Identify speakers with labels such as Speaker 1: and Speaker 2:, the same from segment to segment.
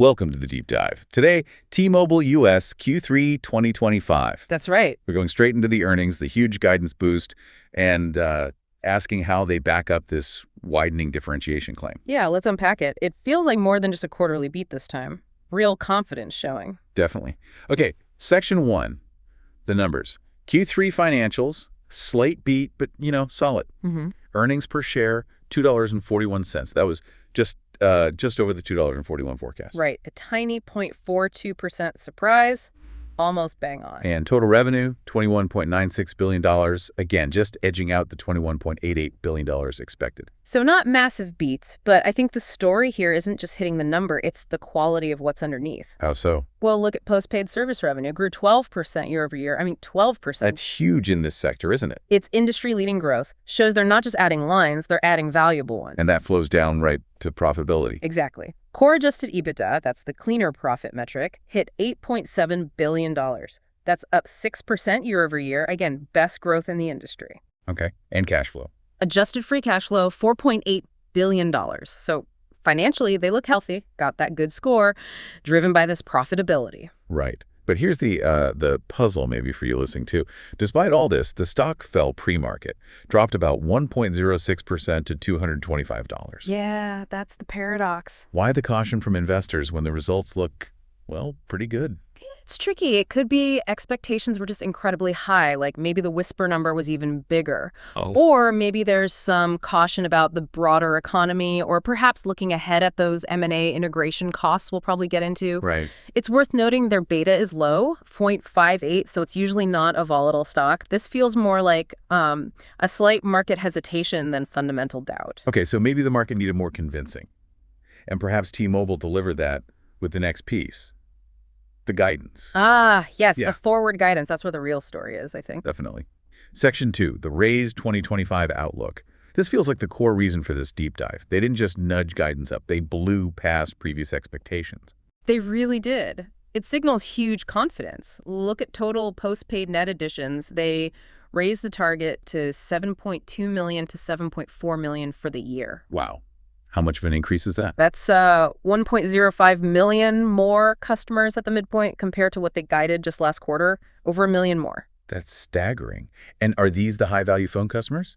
Speaker 1: Welcome to the Deep Dive. Today, T-Mobile US Q3 2025.
Speaker 2: That's right.
Speaker 1: We're going straight into the earnings, the huge guidance boost, and asking how they back up this widening differentiation claim.
Speaker 2: Yeah, let's unpack it. It feels like more than just a quarterly beat this time. Real confidence showing.
Speaker 1: Definitely. Okay, Section 1, the numbers. Q3 financials, slight beat, but, solid. Earnings per share, $2.41. That was just over the $2.41 forecast.
Speaker 2: Right. A tiny 0.42% surprise, almost bang on.
Speaker 1: And total revenue, $21.96 billion. Again, just edging out the $21.88 billion expected.
Speaker 2: So not massive beats, but I think the story here isn't just hitting the number, it's the quality of what's underneath.
Speaker 1: How so?
Speaker 2: Well, look at postpaid service revenue. Grew 12% year over year. 12%.
Speaker 1: That's huge in this sector, isn't it?
Speaker 2: It's industry-leading growth. Shows they're not just adding lines, they're adding valuable ones.
Speaker 1: And that flows down right to profitability.
Speaker 2: Exactly. Core adjusted EBITDA, that's the cleaner profit metric, hit $8.7 billion. That's up 6% year over year. Again, best growth in the industry.
Speaker 1: Okay. And cash flow.
Speaker 2: Adjusted free cash flow, $4.8 billion. So financially, they look healthy, got that good score, driven by this profitability.
Speaker 1: Right. But here's the puzzle maybe for you listening too. Despite all this, the stock fell pre-market, dropped about 1.06% to $225.
Speaker 2: Yeah, that's the paradox.
Speaker 1: Why the caution from investors when the results look, well, pretty good?
Speaker 2: It's tricky. It could be expectations were just incredibly high, like maybe the whisper number was even bigger. Or maybe there's some caution about the broader economy, or perhaps looking ahead at those M&A integration costs we'll probably get into.
Speaker 1: Right.
Speaker 2: It's worth noting their beta is low, 0.58, so it's usually not a volatile stock. This feels more like a slight market hesitation than fundamental doubt.
Speaker 1: Okay, so maybe the market needed more convincing. And perhaps T-Mobile delivered that with the next piece. The guidance.
Speaker 2: Yes,
Speaker 1: Yeah.
Speaker 2: The forward guidance. That's where the real story is, I think.
Speaker 1: Definitely. Section 2, the raised 2025 outlook. This feels like the core reason for this deep dive. They didn't just nudge guidance up. They blew past previous expectations.
Speaker 2: They really did. It signals huge confidence. Look at total postpaid net additions. They raised the target to 7.2 million to 7.4 million for the year.
Speaker 1: Wow. How much of an increase is that?
Speaker 2: That's 1.05 million more customers at the midpoint compared to what they guided just last quarter. Over 1 million more.
Speaker 1: That's staggering. And are these the high-value phone customers?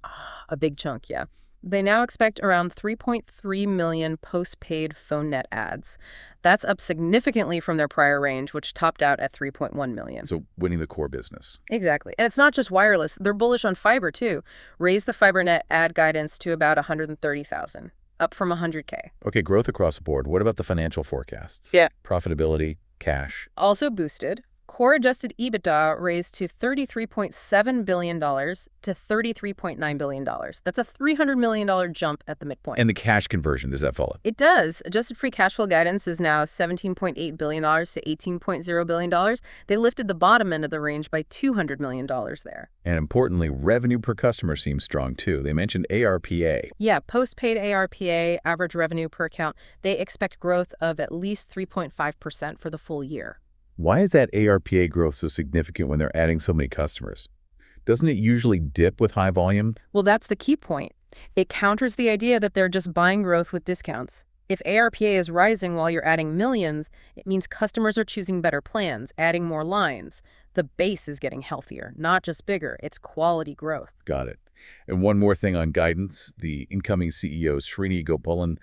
Speaker 2: A big chunk, yeah. They now expect around 3.3 million postpaid phone net adds. That's up significantly from their prior range, which topped out at 3.1 million.
Speaker 1: So winning the core business.
Speaker 2: Exactly. And it's not just wireless. They're bullish on fiber, too. Raised the fiber net ad guidance to about 130,000. Up from 100K.
Speaker 1: Okay, growth across the board. What about the financial forecasts?
Speaker 2: Yeah.
Speaker 1: Profitability, cash.
Speaker 2: Also boosted. Core adjusted EBITDA raised to $33.7 billion to $33.9 billion. That's a $300 million jump at the midpoint.
Speaker 1: And the cash conversion, does that follow?
Speaker 2: It does. Adjusted free cash flow guidance is now $17.8 billion to $18.0 billion. They lifted the bottom end of the range by $200 million there.
Speaker 1: And importantly, revenue per customer seems strong too. They mentioned ARPA.
Speaker 2: Yeah, postpaid ARPA, average revenue per account, they expect growth of at least 3.5% for the full year.
Speaker 1: Why is that ARPA growth so significant when they're adding so many customers? Doesn't it usually dip with high volume?
Speaker 2: Well, that's the key point. It counters the idea that they're just buying growth with discounts. If ARPA is rising while you're adding millions, it means customers are choosing better plans, adding more lines. The base is getting healthier, not just bigger. It's quality growth.
Speaker 1: Got it. And one more thing on guidance. The incoming CEO, Srini Gopalan,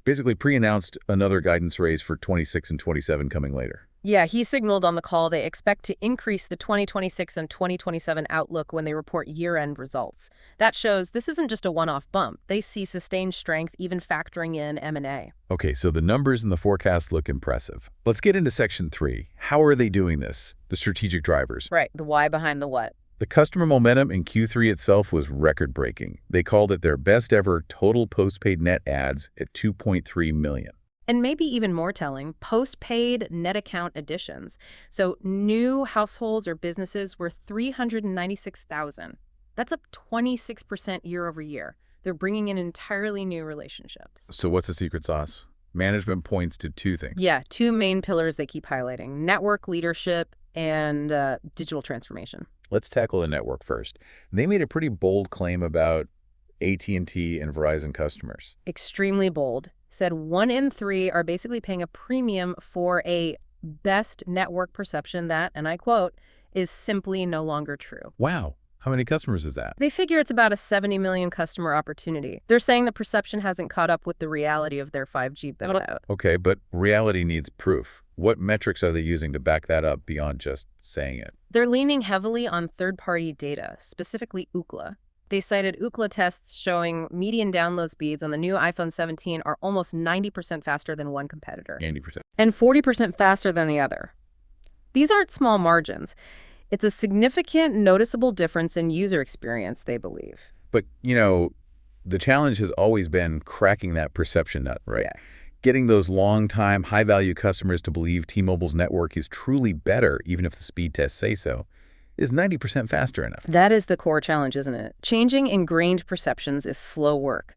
Speaker 1: basically pre-announced another guidance raise for 26 and 27 coming later.
Speaker 2: Yeah, he signaled on the call they expect to increase the 2026 and 2027 outlook when they report year-end results. That shows this isn't just a one-off bump. They see sustained strength, even factoring in M&A.
Speaker 1: Okay, so the numbers and the forecast look impressive. Let's get into Section 3. How are they doing this? The strategic drivers.
Speaker 2: Right, the why behind the what.
Speaker 1: The customer momentum in Q3 itself was record-breaking. They called it their best ever total postpaid net adds at 2.3 million.
Speaker 2: And maybe even more telling, postpaid net account additions. So new households or businesses were 396,000. That's up 26% year over year. They're bringing in entirely new relationships.
Speaker 1: So what's the secret sauce? Management points to two things.
Speaker 2: Yeah, two main pillars they keep highlighting: network leadership and digital transformation.
Speaker 1: Let's tackle the network first. They made a pretty bold claim about AT&T and Verizon customers.
Speaker 2: Extremely bold. Said 1 in 3 are basically paying a premium for a best network perception that, and I quote, is simply no longer true.
Speaker 1: Wow. How many customers is that?
Speaker 2: They figure it's about a 70 million customer opportunity. They're saying the perception hasn't caught up with the reality of their 5G build-out.
Speaker 1: Okay, but reality needs proof. What metrics are they using to back that up beyond just saying it?
Speaker 2: They're leaning heavily on third-party data, specifically Ookla. They cited Ookla tests showing median download speeds on the new iPhone 17 are almost 90% faster than one competitor.
Speaker 1: 90%.
Speaker 2: And 40% faster than the other. These aren't small margins. It's a significant, noticeable difference in user experience, they believe.
Speaker 1: But, the challenge has always been cracking that perception nut, right?
Speaker 2: Yeah.
Speaker 1: Getting those long-time, high-value customers to believe T-Mobile's network is truly better, even if the speed tests say so, is 90% faster enough.
Speaker 2: That is the core challenge, isn't it? Changing ingrained perceptions is slow work.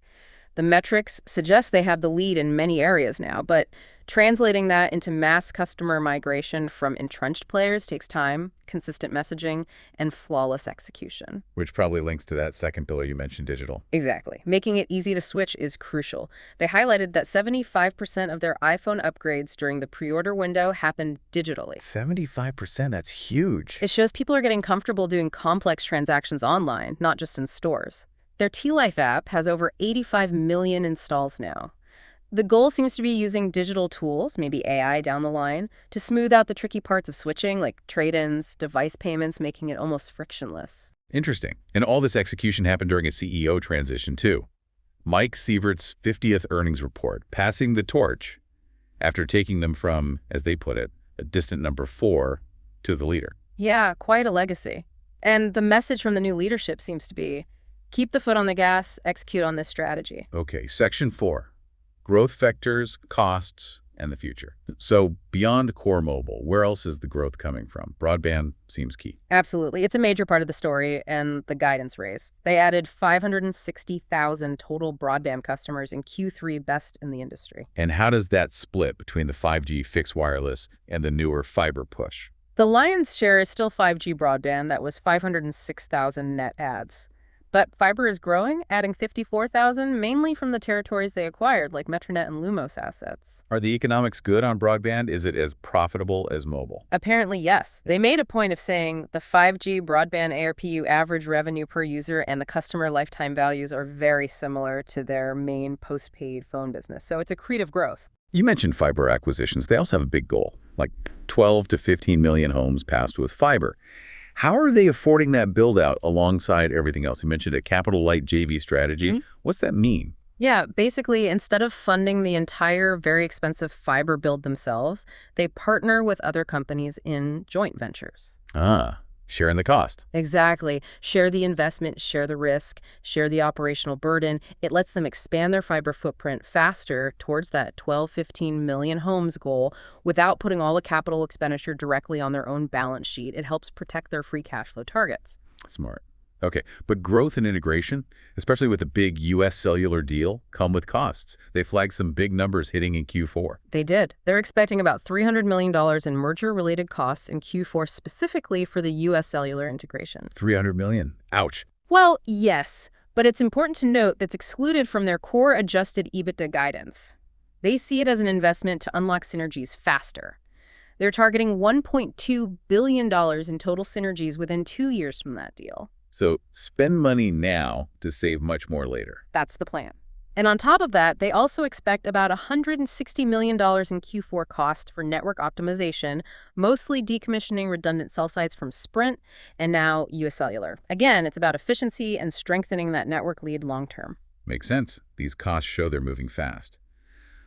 Speaker 2: The metrics suggest they have the lead in many areas now, but translating that into mass customer migration from entrenched players takes time, consistent messaging, and flawless execution.
Speaker 1: Which probably links to that second pillar you mentioned, digital.
Speaker 2: Exactly. Making it easy to switch is crucial. They highlighted that 75% of their iPhone upgrades during the pre-order window happened digitally.
Speaker 1: 75%, that's huge.
Speaker 2: It shows people are getting comfortable doing complex transactions online, not just in stores. Their T-Life app has over 85 million installs now. The goal seems to be using digital tools, maybe AI down the line, to smooth out the tricky parts of switching, like trade-ins, device payments, making it almost frictionless.
Speaker 1: Interesting. And all this execution happened during a CEO transition, too. Mike Sievert's 50th earnings report, passing the torch after taking them from, as they put it, a distant number 4 to the leader.
Speaker 2: Yeah, quite a legacy. And the message from the new leadership seems to be, keep the foot on the gas, execute on this strategy.
Speaker 1: Okay, section 4, growth vectors, costs, and the future. So beyond core mobile, where else is the growth coming from? Broadband seems key.
Speaker 2: Absolutely. It's a major part of the story and the guidance raise. They added 560,000 total broadband customers in Q3, best in the industry.
Speaker 1: And how does that split between the 5G fixed wireless and the newer fiber push?
Speaker 2: The lion's share is still 5G broadband. That was 506,000 net adds. But fiber is growing, adding 54,000, mainly from the territories they acquired, like Metronet and Lumos assets.
Speaker 1: Are the economics good on broadband? Is it as profitable as mobile?
Speaker 2: Apparently, yes. They made a point of saying the 5G broadband ARPU average revenue per user and the customer lifetime values are very similar to their main postpaid phone business. So it's accretive growth.
Speaker 1: You mentioned fiber acquisitions. They also have a big goal, like 12 to 15 million homes passed with fiber. How are they affording that build-out alongside everything else? You mentioned a capital-light JV strategy.
Speaker 2: Mm-hmm.
Speaker 1: What's that mean?
Speaker 2: Yeah, basically, instead of funding the entire very expensive fiber build themselves, they partner with other companies in joint ventures.
Speaker 1: Sharing the cost.
Speaker 2: Exactly. Share the investment, share the risk, share the operational burden. It lets them expand their fiber footprint faster towards that 12, 15 million homes goal without putting all the capital expenditure directly on their own balance sheet. It helps protect their free cash flow targets.
Speaker 1: Smart. Okay, but growth and integration, especially with a big UScellular deal, come with costs. They flagged some big numbers hitting in Q4.
Speaker 2: They did. They're expecting about $300 million in merger-related costs in Q4 specifically for the UScellular integration.
Speaker 1: $300 million. Ouch.
Speaker 2: Well, yes, but it's important to note that's excluded from their core adjusted EBITDA guidance. They see it as an investment to unlock synergies faster. They're targeting $1.2 billion in total synergies within 2 years from that deal.
Speaker 1: So spend money now to save much more later.
Speaker 2: That's the plan. And on top of that, they also expect about $160 million in Q4 cost for network optimization, mostly decommissioning redundant cell sites from Sprint and now UScellular. Again, it's about efficiency and strengthening that network lead long-term.
Speaker 1: Makes sense. These costs show they're moving fast.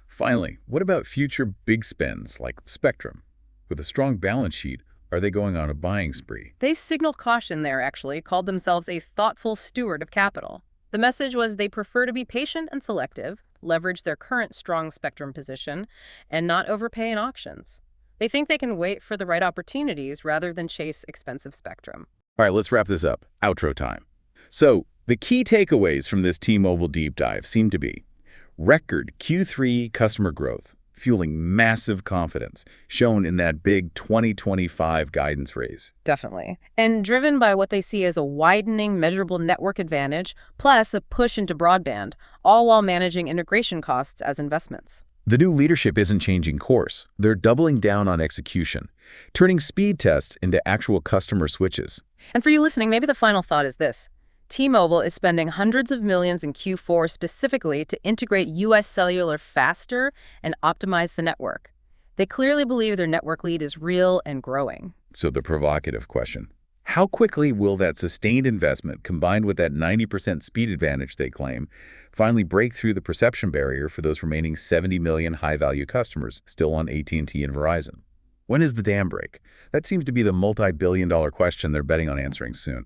Speaker 1: Finally, what about future big spends like spectrum? With a strong balance sheet, are they going on a buying spree?
Speaker 2: They signaled caution there, actually, called themselves a thoughtful steward of capital. The message was they prefer to be patient and selective, leverage their current strong spectrum position, and not overpay in auctions. They think they can wait for the right opportunities rather than chase expensive spectrum.
Speaker 1: All right, let's wrap this up. Outro time. So the key takeaways from this T-Mobile deep dive seem to be record Q3 customer growth, fueling massive confidence, shown in that big 2025 guidance raise.
Speaker 2: Definitely. And driven by what they see as a widening measurable network advantage, plus a push into broadband, all while managing integration costs as investments.
Speaker 1: The new leadership isn't changing course. They're doubling down on execution, turning speed tests into actual customer switches.
Speaker 2: And for you listening, maybe the final thought is this. T-Mobile is spending hundreds of millions in Q4 specifically to integrate UScellular faster and optimize the network. They clearly believe their network lead is real and growing.
Speaker 1: So the provocative question, how quickly will that sustained investment, combined with that 90% speed advantage they claim, finally break through the perception barrier for those remaining 70 million high-value customers still on AT&T and Verizon? When is the dam break? That seems to be the multi-billion-dollar question they're betting on answering soon.